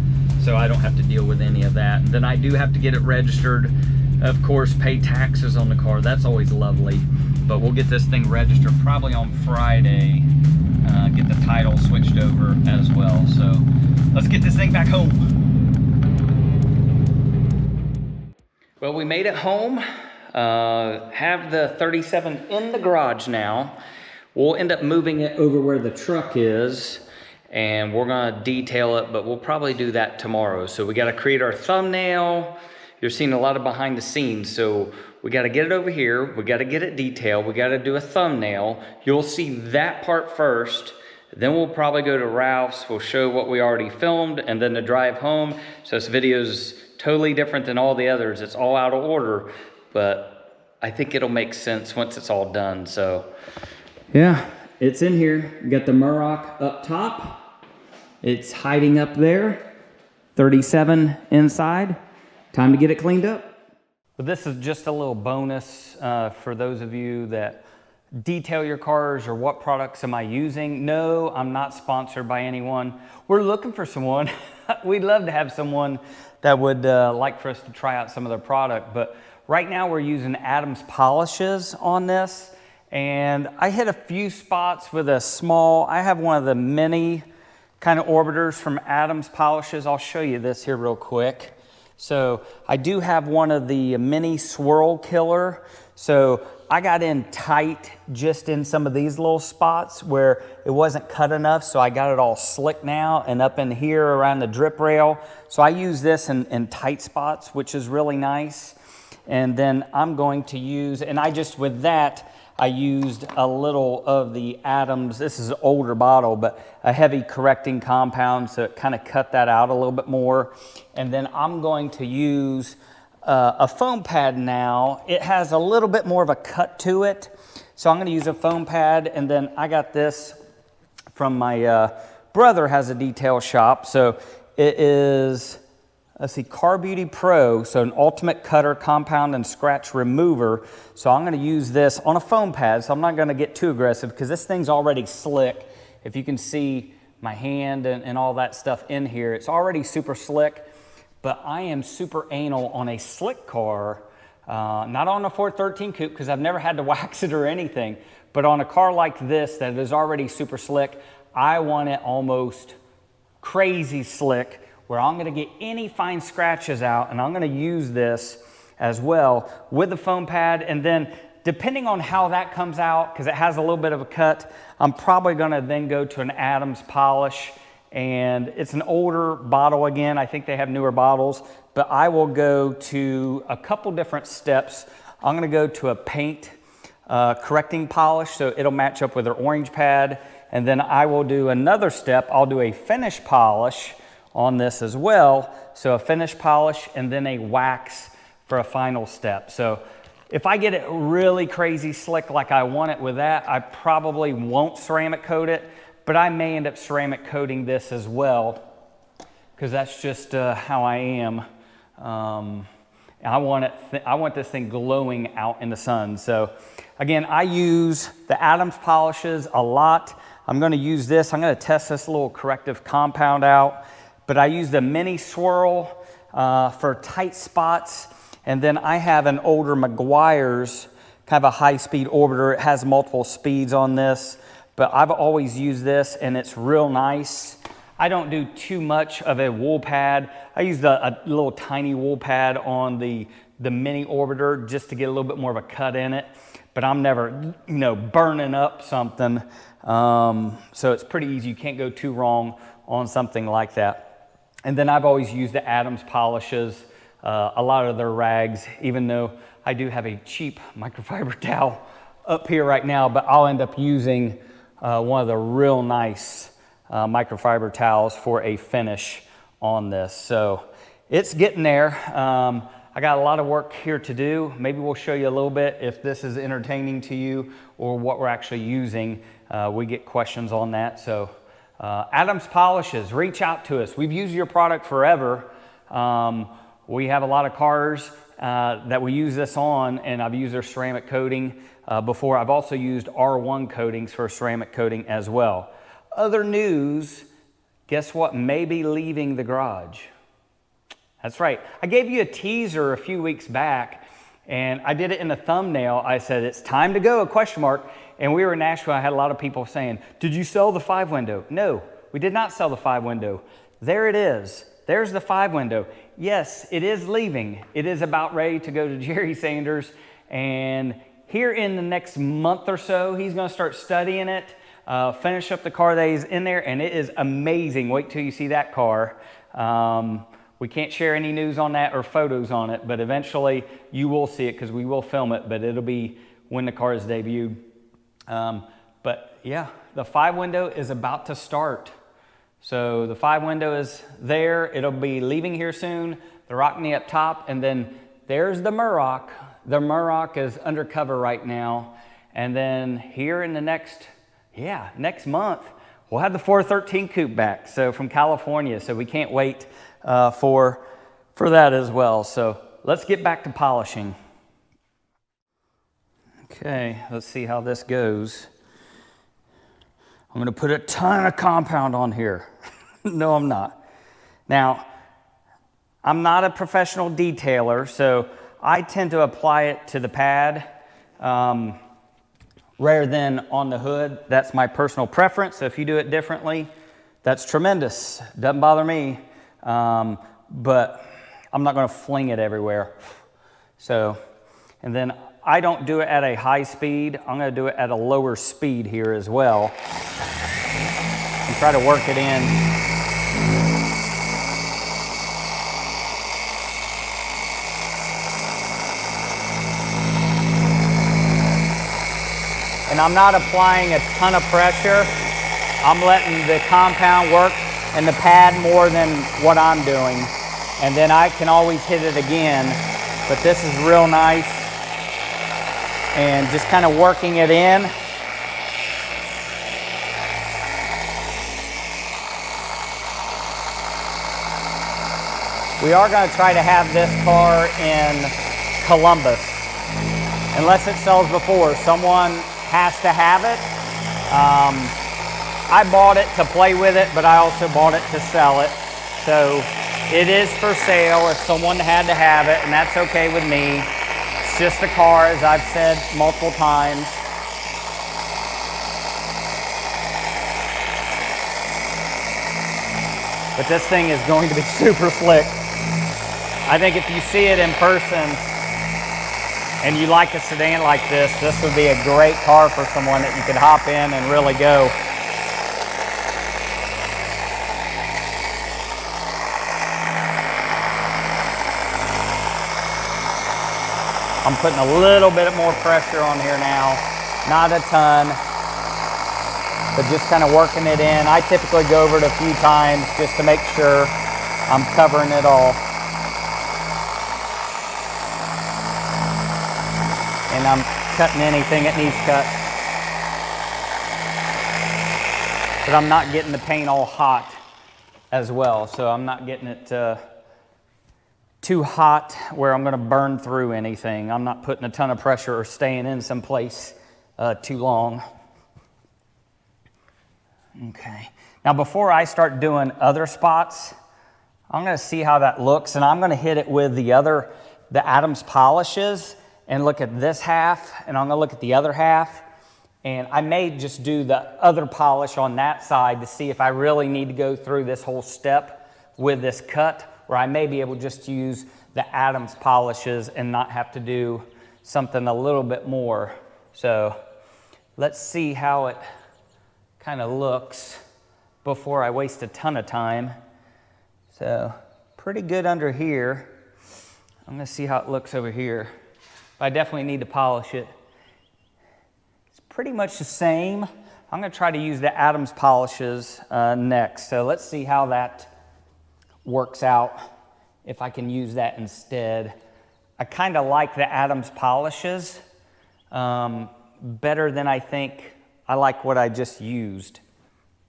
[SPEAKER 1] so I don't have to deal with any of that. And then I do have to get it registered, of course, pay taxes on the car. That's always lovely. But we'll get this thing registered probably on Friday, get the title switched over as well. So let's get this thing back home. Well, we made it home. Have the 37 in the garage now. We'll end up moving it over where the truck is, and we're gonna detail it, but we'll probably do that tomorrow. So we gotta create our thumbnail. You're seeing a lot of behind the scenes, so we gotta get it over here, we gotta get it detailed, we gotta do a thumbnail. You'll see that part first, then we'll probably go to Ralph's, we'll show what we already filmed, and then the drive home. So this video's totally different than all the others. It's all out of order, but I think it'll make sense once it's all done. So yeah, it's in here. We got the Murrock up top. It's hiding up there. 37 inside. Time to get it cleaned up. But this is just a little bonus for those of you that detail your cars, or what products am I using. No, I'm not sponsored by anyone. We're looking for someone. We'd love to have someone that would like for us to try out some of their product, but right now we're using Adams polishes on this, and I hit a few spots with a small, I have one of the mini kind of orbiters from Adams polishes. I'll show you this here real quick. So I do have one of the mini swirl killer. So I got in tight just in some of these little spots where it wasn't cut enough, so I got it all slick now, and up in here around the drip rail. So I use this in tight spots, which is really nice. And then I'm going to use, and with that, I used a little of the Adams, this is an older bottle, but a heavy correcting compound, so it kind of cut that out a little bit more. And then I'm going to use a foam pad now. It has a little bit more of a cut to it, so I'm going to use a foam pad. And then I got this from my brother, has a detail shop. So it is, let's see, Car Beauty Pro, so an ultimate cutter, compound, and scratch remover. So I'm gonna use this on a foam pad, so I'm not gonna get too aggressive because this thing's already slick. If you can see my hand and all that stuff in here, it's already super slick, but I am super anal on a slick car, not on a 413 coupe because I've never had to wax it or anything, but on a car like this that is already super slick, I want it almost crazy slick, where I'm gonna get any fine scratches out, and I'm gonna use this as well with the foam pad. And then depending on how that comes out, because it has a little bit of a cut, I'm probably gonna then go to an Adams polish, and it's an older bottle again. I think they have newer bottles, but I will go to a couple different steps. I'm gonna go to a paint correcting polish, so it'll match up with their orange pad, and then I will do another step. I'll do a finish polish on this as well. So a finish polish and then a wax for a final step. So If I get it really crazy slick like I want it with that, I probably won't ceramic coat it, but I may end up ceramic coating this as well, because that's just how I am. I want this thing glowing out in the sun. So again, I use the Adams polishes a lot. I'm going to use this. I'm going to test this little corrective compound out, but I use the mini swirl for tight spots. And then I have an older Meguiar's, kind of a high-speed orbiter. It has multiple speeds on this, but I've always used this, and it's real nice. I don't do too much of a wool pad. I use a little tiny wool pad on the mini orbiter just to get a little bit more of a cut in it, but I'm never, burning up something. So it's pretty easy. You can't go too wrong on something like that. And then I've always used the Adams polishes. A lot of their rags, even though I do have a cheap microfiber towel up here right now, but I'll end up using one of the real nice microfiber towels for a finish on this. So it's getting there. I got a lot of work here to do. Maybe we'll show you a little bit if this is entertaining to you or what we're actually using. We get questions on that. So Adams Polishes, reach out to us. We've used your product forever. We have a lot of cars that we use this on, and I've used their ceramic coating before. I've also used R1 coatings for ceramic coating as well. Other news, guess what may be leaving the garage? That's right. I gave you a teaser a few weeks back, and I did it in a thumbnail. I said, it's time to go, ? And we were in Nashville. I had a lot of people saying, did you sell the 5-window? No, we did not sell the 5-window. There it is. There's the 5-window. Yes, it is leaving. It is about ready to go to Jerry Sanders. And here in the next month or so, he's going to start studying it, finish up the car that he's in there, and it is amazing. Wait till you see that car. We can't share any news on that or photos on it, but eventually you will see it because we will film it, but it'll be when the car is debuted. But yeah, the 5-window is about to start. So the 5-window is there. It'll be leaving here soon. The Rockney up top, and then there's the Murrock. The Murrock is undercover right now. And then here in the next month, we'll have the 413 coupe back. So from California. So we can't wait for that as well. So let's get back to polishing. Okay, let's see how this goes. I'm going to put a ton of compound on here. No, I'm not. Now, I'm not a professional detailer, so I tend to apply it to the pad rather than on the hood. That's my personal preference. So if you do it differently, that's tremendous. Doesn't bother me. But I'm not going to fling it everywhere. So, and then I don't do it at a high speed. I'm going to do it at a lower speed here as well. And try to work it in. And I'm not applying a ton of pressure. I'm letting the compound work in the pad more than what I'm doing. And then I can always hit it again. But this is real nice. And just kind of working it in. We are going to try to have this car in Columbus. Unless it sells before, someone has to have it. I bought it to play with it, but I also bought it to sell it. So it is for sale if someone had to have it, and that's okay with me. It's just a car, as I've said multiple times. But this thing is going to be super slick. I think if you see it in person and you like a sedan like this, this would be a great car for someone that you could hop in and really go. I'm putting a little bit more pressure on here now, not a ton, but just kind of working it in. I typically go over it a few times just to make sure I'm covering it all. and I'm cutting anything that needs cut. But I'm not getting the paint all hot as well, so I'm not getting it too hot where I'm gonna burn through anything. I'm not putting a ton of pressure or staying in someplace too long. Okay, now before I start doing other spots, I'm gonna see how that looks, and I'm gonna hit it with the Adams polishes and look at this half, and I'm gonna look at the other half, and I may just do the other polish on that side to see if I really need to go through this whole step with this cut, or I may be able just to use the Adams polishes and not have to do something a little bit more. So let's see how it kind of looks before I waste a ton of time. So pretty good under here. I'm gonna see how it looks over here. But I definitely need to polish it. It's pretty much the same. I'm gonna try to use the Adams polishes next. So let's see how that works out, if I can use that instead. I kind of like the Adams polishes better than I think I like what I just used.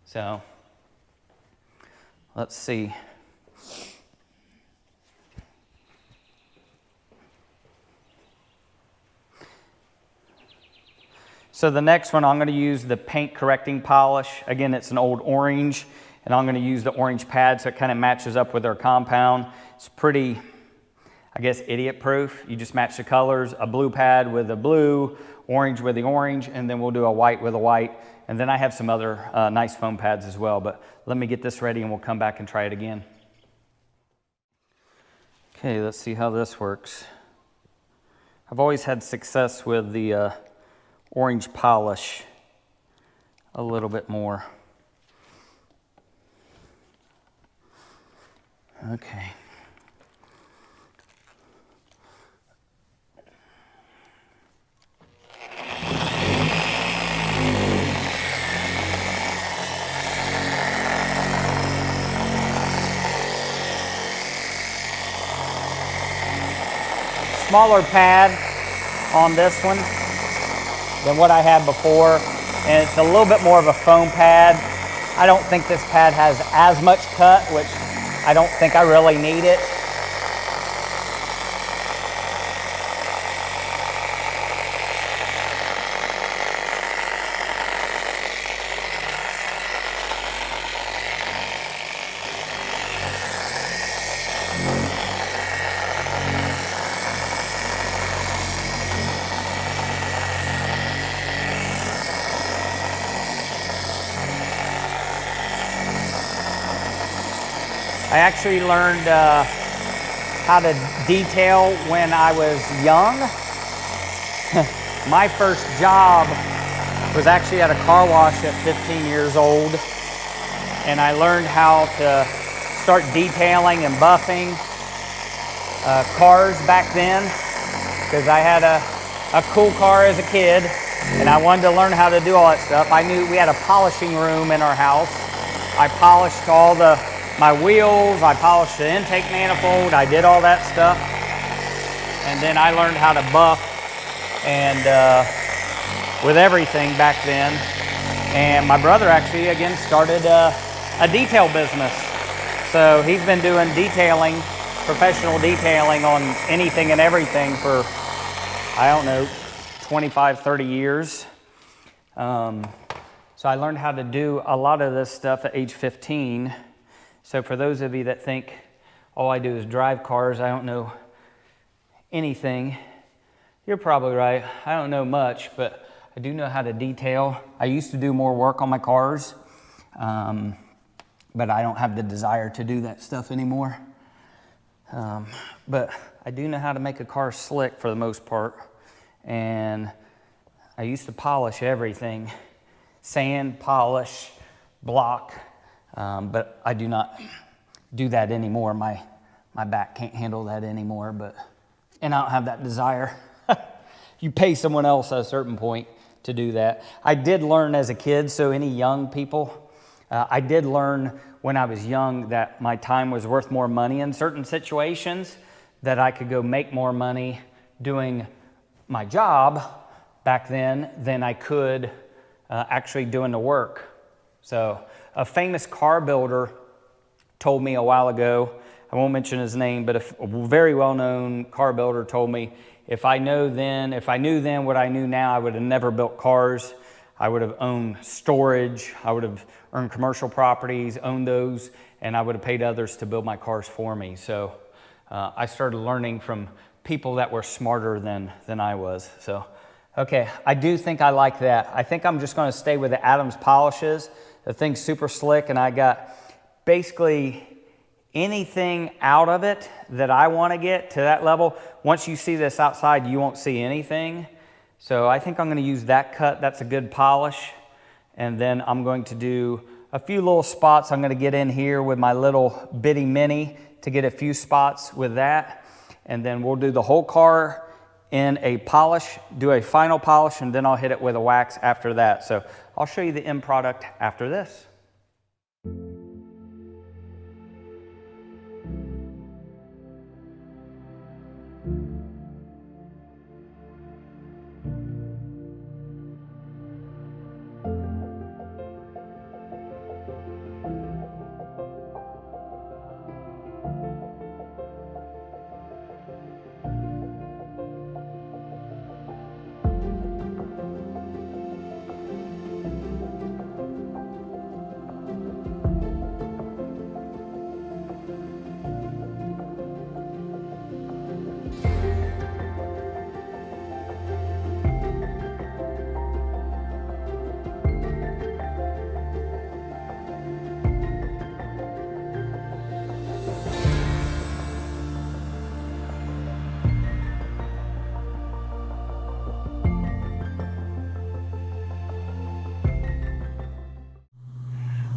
[SPEAKER 1] So let's see. So the next one, I'm going to use the paint correcting polish. Again, it's an old orange, and I'm going to use the orange pad so it kind of matches up with our compound. It's pretty, I guess, idiot proof. You just match the colors, a blue pad with a blue, orange with the orange, and then we'll do a white with a white. And then I have some other nice foam pads as well, but let me get this ready and we'll come back and try it again. Okay, let's see how this works. I've always had success with the orange polish a little bit more. Okay. Smaller pad on this one than what I had before, and it's a little bit more of a foam pad. I don't think this pad has as much cut, which I don't think I really need it. I actually learned how to detail when I was young. My first job was actually at a car wash at 15 years old, and I learned how to start detailing and buffing cars back then, because I had a cool car as a kid, and I wanted to learn how to do all that stuff. I knew we had a polishing room in our house. I polished all my wheels, I polished the intake manifold, I did all that stuff. And then I learned how to buff and with everything back then. And my brother actually, again, started a detail business. So he's been doing detailing, professional detailing on anything and everything for, I don't know, 25, 30 years. So I learned how to do a lot of this stuff at age 15. So for those of you that think all I do is drive cars, I don't know anything, you're probably right. I don't know much, but I do know how to detail. I used to do more work on my cars, but I don't have the desire to do that stuff anymore. But I do know how to make a car slick for the most part. And I used to polish everything, sand, polish, block. But I do not do that anymore. My back can't handle that anymore, and I don't have that desire. You pay someone else at a certain point to do that. I did learn as a kid, so any young people, I did learn when I was young that my time was worth more money in certain situations, that I could go make more money doing my job back then than I could actually doing the work. So a famous car builder told me a while ago, I won't mention his name, but a very well-known car builder told me, if I knew then what I knew now, I would have never built cars. I would have owned storage. I would have earned commercial properties, owned those, and I would have paid others to build my cars for me. So I started learning from people that were smarter than I was. So, okay, I do think I like that. I think I'm just gonna stay with the Adams polishes. The thing's super slick, and I got basically anything out of it that I wanna get to that level. Once you see this outside, you won't see anything. So I think I'm gonna use that cut. That's a good polish. And then I'm going to do a few little spots. I'm gonna get in here with my little bitty mini to get a few spots with that. And then we'll do the whole car in a polish, do a final polish, and then I'll hit it with a wax after that. So I'll show you the end product after this.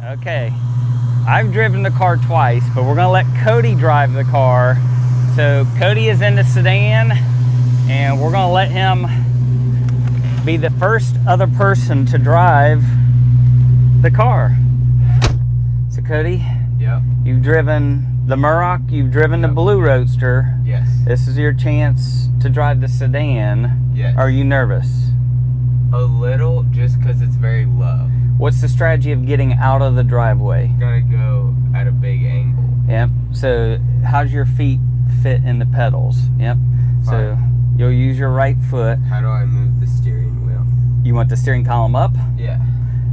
[SPEAKER 1] Okay, I've driven the car twice, but we're gonna let Cody drive the car. So Cody is in the sedan, and we're gonna let him be the first other person to drive the car. So Cody,
[SPEAKER 5] Yep.
[SPEAKER 1] you've driven the Murrock, you've driven the Blue Roadster.
[SPEAKER 5] Yes.
[SPEAKER 1] This is your chance to drive the sedan.
[SPEAKER 5] Yes.
[SPEAKER 1] Are you nervous?
[SPEAKER 5] A little, just because it's very low.
[SPEAKER 1] What's the strategy of getting out of the driveway?
[SPEAKER 5] Gotta go at a big angle.
[SPEAKER 1] Yep. So how's your feet fit in the pedals? Yep. So you'll use your right foot.
[SPEAKER 5] How do I move the steering wheel?
[SPEAKER 1] You want the steering column up?
[SPEAKER 5] Yeah.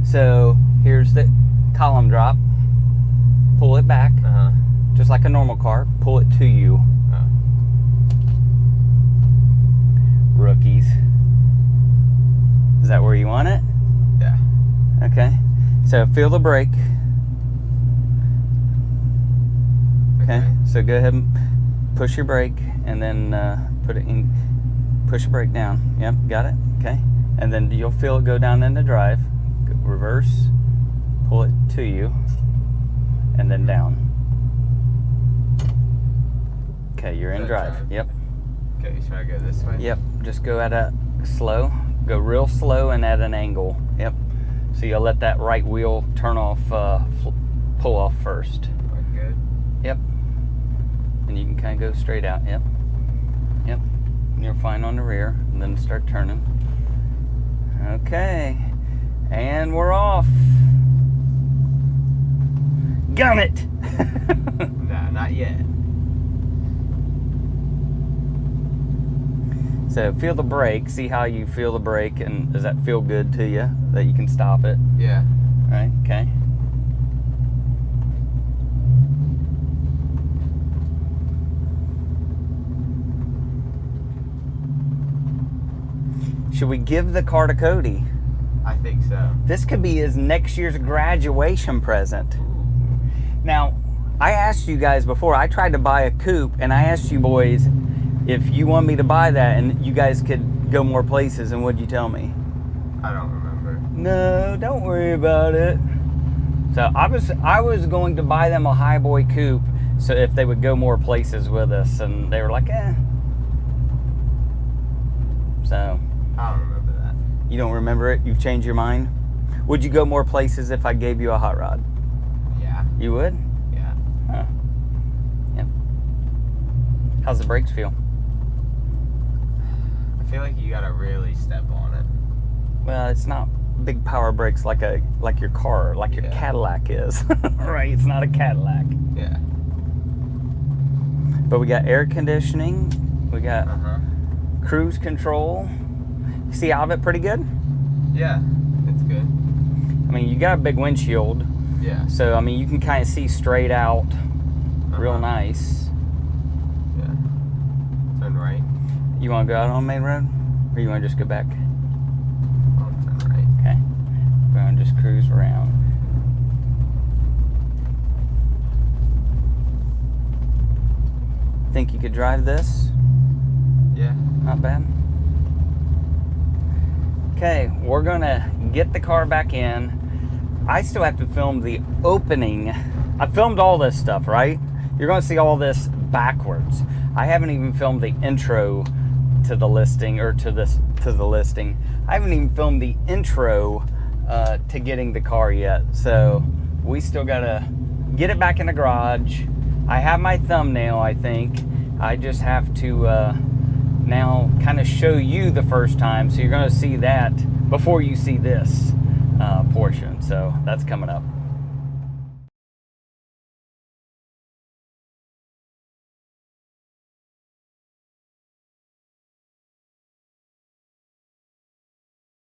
[SPEAKER 1] So here's the column drop. Pull it back,
[SPEAKER 5] Uh-huh.
[SPEAKER 1] just like a normal car. Pull it to you.
[SPEAKER 5] Oh.
[SPEAKER 1] Rookies. Is that where you want it?
[SPEAKER 5] Yeah.
[SPEAKER 1] Okay. So feel the brake. Okay. So go ahead and push your brake, and then put it in. Push the brake down. Yep. Got it. Okay. And then you'll feel it go down in the drive. Reverse. Pull it to you, and then down. Okay. You're in drive. Yep.
[SPEAKER 5] Okay, should I go this way?
[SPEAKER 1] Yep. Just go at a slow. Go real slow and at an angle. Yep. So you'll let that right wheel turn off, pull off first.
[SPEAKER 5] Like good?
[SPEAKER 1] Yep. And you can kind of go straight out. Yep. Yep. And you're fine on the rear. And then start turning. Okay. And we're off. Gun it!
[SPEAKER 5] Nah, not yet.
[SPEAKER 1] So feel the brake. See how you feel the brake, and does that feel good to you that you can stop it?
[SPEAKER 5] Yeah.
[SPEAKER 1] All right. Okay. Should we give the car to Cody?
[SPEAKER 5] I think so.
[SPEAKER 1] This could be his next year's graduation present. Now, I asked you guys before, I tried to buy a coupe, and I asked you boys if you want me to buy that and you guys could go more places, and what'd you tell me?
[SPEAKER 5] I don't remember.
[SPEAKER 1] No, don't worry about it. So I was going to buy them a highboy coupe, so if they would go more places with us, and they were like, eh. So.
[SPEAKER 5] I don't remember that.
[SPEAKER 1] You don't remember it? You've changed your mind? Would you go more places if I gave you a hot rod?
[SPEAKER 5] Yeah.
[SPEAKER 1] You would?
[SPEAKER 5] Yeah.
[SPEAKER 1] Huh. Yep. How's the brakes feel?
[SPEAKER 5] I feel like you gotta really step on it.
[SPEAKER 1] Well, it's not big power brakes like your car, like your
[SPEAKER 5] Yeah.
[SPEAKER 1] Cadillac is. Right, it's not a Cadillac.
[SPEAKER 5] Yeah.
[SPEAKER 1] But we got air conditioning, we got
[SPEAKER 5] Uh-huh.
[SPEAKER 1] cruise control. You see out of it pretty good?
[SPEAKER 5] Yeah, it's good.
[SPEAKER 1] I mean, you got a big windshield,
[SPEAKER 5] Yeah.
[SPEAKER 1] so I mean, you can kind of see straight out real
[SPEAKER 5] Uh-huh.
[SPEAKER 1] nice.
[SPEAKER 5] Yeah. Turn right.
[SPEAKER 1] You want to go out on main road? Or you want to just go back?
[SPEAKER 5] I'll turn right.
[SPEAKER 1] Okay. We're going to just cruise around. Think you could drive this?
[SPEAKER 5] Yeah.
[SPEAKER 1] Not bad. Okay, we're gonna get the car back in. I still have to film the opening. I filmed all this stuff, right? You're gonna see all this backwards. I haven't even filmed the intro to the listing, or to the listing. I haven't even filmed the intro to getting the car yet. So we still gotta get it back in the garage. I have my thumbnail, I think. I just have to now kind of show you the first time. So you're gonna see that before you see this portion. So that's coming up.